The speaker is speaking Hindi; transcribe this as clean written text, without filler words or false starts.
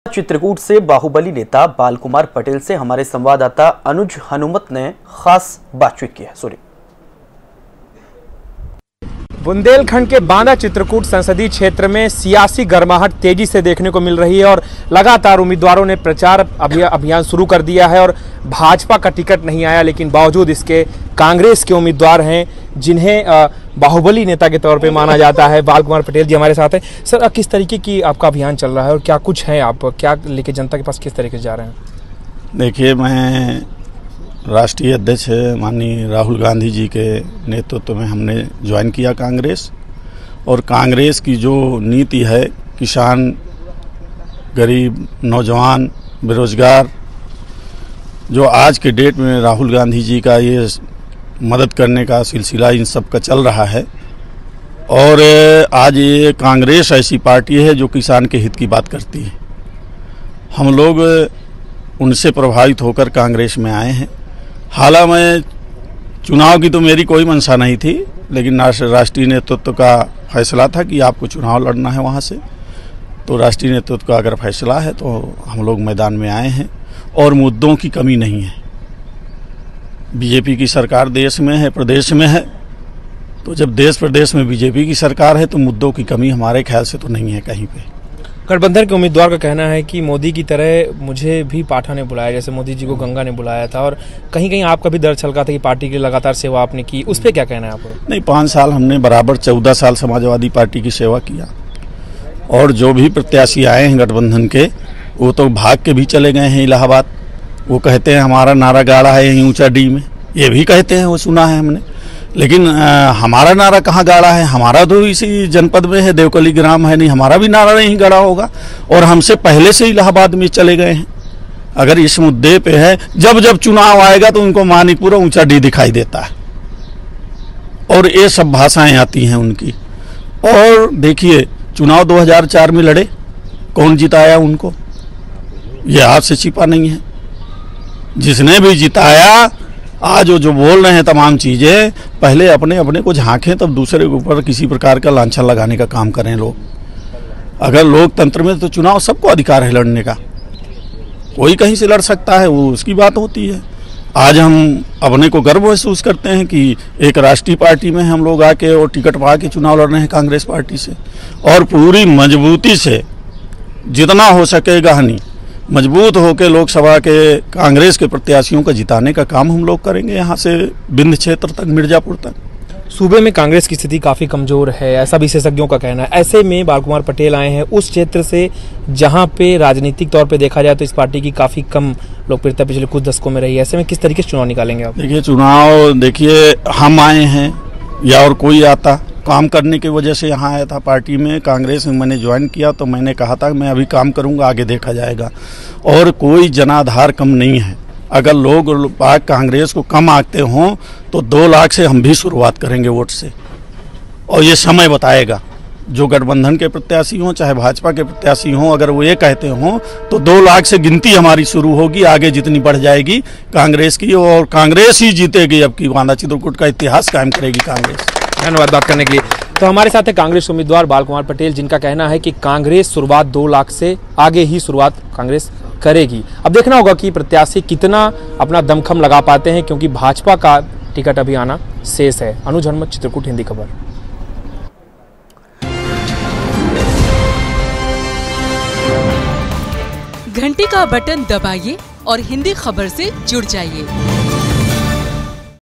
चित्रकूट से बाहुबली नेता बालकुमार पटेल से हमारे संवाददाता अनुज हनुमत ने खास बातचीत की है। सुनिए। बुंदेलखंड के बांदा चित्रकूट संसदीय क्षेत्र में सियासी गर्माहट तेजी से देखने को मिल रही है और लगातार उम्मीदवारों ने प्रचार अभियान शुरू कर दिया है और भाजपा का टिकट नहीं आया, लेकिन बावजूद इसके कांग्रेस के उम्मीदवार हैं जिन्हें बाहुबली नेता के तौर पे माना जाता है। बालकुमार पटेल जी हमारे साथ हैं। सर, किस तरीके की आपका अभियान चल रहा है और क्या कुछ है, आप क्या लेके जनता के पास किस तरीके से जा रहे हैं? देखिए, मैं राष्ट्रीय अध्यक्ष माननीय राहुल गांधी जी के नेतृत्व में हमने ज्वाइन किया कांग्रेस, और कांग्रेस की जो नीति है किसान, गरीब, नौजवान, बेरोजगार, जो आज के डेट में राहुल गांधी जी का ये मदद करने का सिलसिला इन सब का चल रहा है। और आज ये कांग्रेस ऐसी पार्टी है जो किसान के हित की बात करती है। हम लोग उनसे प्रभावित होकर कांग्रेस में आए हैं। हालांकि चुनाव की तो मेरी कोई मंशा नहीं थी, लेकिन राष्ट्रीय नेतृत्व का फैसला था कि आपको चुनाव लड़ना है वहाँ से, तो राष्ट्रीय नेतृत्व का अगर फैसला है तो हम लोग मैदान में आए हैं। और मुद्दों की कमी नहीं है। बीजेपी की सरकार देश में है, प्रदेश में है, तो जब देश प्रदेश में बीजेपी की सरकार है तो मुद्दों की कमी हमारे ख्याल से तो नहीं है कहीं पे। गठबंधन के उम्मीदवार का कहना है कि मोदी की तरह मुझे भी पाठा ने बुलाया, जैसे मोदी जी को गंगा ने बुलाया था, और कहीं कहीं आपका भी दर्द छलका था कि पार्टी की लगातार सेवा आपने की, उस पर क्या कहना है आपको? नहीं, 5 साल हमने बराबर 14 साल समाजवादी पार्टी की सेवा किया, और जो भी प्रत्याशी आए हैं गठबंधन के वो तो भाग के भी चले गए हैं इलाहाबाद। वो कहते हैं हमारा नारा गाड़ा है यहीं ऊंचा डी में, ये भी कहते हैं, वो सुना है हमने, लेकिन हमारा नारा कहाँ गाड़ा है? हमारा तो इसी जनपद में है, देवकली ग्राम है, नहीं हमारा भी नारा नहीं गाड़ा होगा, और हमसे पहले से इलाहाबाद में चले गए हैं। अगर इस मुद्दे पे है, जब जब चुनाव आएगा तो उनको मानिकपुर ऊंचा डी दिखाई देता है, और ये सब भाषाएं आती हैं उनकी। और देखिए, चुनाव 2004 में लड़े, कौन जिताया उनको? ये आपसे छिपा नहीं है। जिसने भी जिताया, आज वो जो बोल रहे हैं तमाम चीज़ें, पहले अपने अपने को झांकें, तब दूसरे के ऊपर किसी प्रकार का लांछन लगाने का काम करें लोग। अगर लोकतंत्र में तो चुनाव सबको अधिकार है लड़ने का, कोई कहीं से लड़ सकता है, वो उसकी बात होती है। आज हम अपने को गर्व महसूस करते हैं कि एक राष्ट्रीय पार्टी में हम लोग आके और टिकट पा के चुनाव लड़ रहे हैं कांग्रेस पार्टी से, और पूरी मजबूती से जितना हो सकेगा हनी मजबूत होकर लोकसभा के कांग्रेस के प्रत्याशियों का जिताने का काम हम लोग करेंगे, यहाँ से विंध्य क्षेत्र तक, मिर्जापुर तक। सूबे में कांग्रेस की स्थिति काफ़ी कमज़ोर है, ऐसा विशेषज्ञों का कहना है। ऐसे में बालकुमार पटेल आए हैं उस क्षेत्र से जहां पे राजनीतिक तौर पे देखा जाए तो इस पार्टी की काफ़ी कम लोकप्रियता पिछले कुछ दशकों में रही है। ऐसे में किस तरीके से चुनाव निकालेंगे आप? देखिए, चुनाव देखिए, हम आए हैं या और कोई आता, काम करने की वजह से यहाँ आया था पार्टी में। कांग्रेस में मैंने ज्वाइन किया तो मैंने कहा था मैं अभी काम करूँगा, आगे देखा जाएगा, और कोई जनाधार कम नहीं है। अगर लोग कांग्रेस को कम आंकते हों तो 2 लाख से हम भी शुरुआत करेंगे वोट से, और ये समय बताएगा। जो गठबंधन के प्रत्याशी हों चाहे भाजपा के प्रत्याशी हों, अगर वो ये कहते हों तो 2 लाख से गिनती हमारी शुरू होगी, आगे जितनी बढ़ जाएगी कांग्रेस की, और कांग्रेस ही जीतेगी। अब की बांदा चित्रकूट का इतिहास कायम करेगी कांग्रेस। धन्यवाद बात करने के लिए। तो हमारे साथ है कांग्रेस उम्मीदवार बालकुमार पटेल, जिनका कहना है कि कांग्रेस शुरुआत 2 लाख से आगे ही शुरुआत कांग्रेस करेगी। अब देखना होगा कि प्रत्याशी कितना अपना दमखम लगा पाते हैं, क्योंकि भाजपा का टिकट अभी आना शेष है। अनुज हनुमत, चित्रकूट, हिंदी खबर। घंटी का बटन दबाइए और हिंदी खबर से जुड़ जाइए।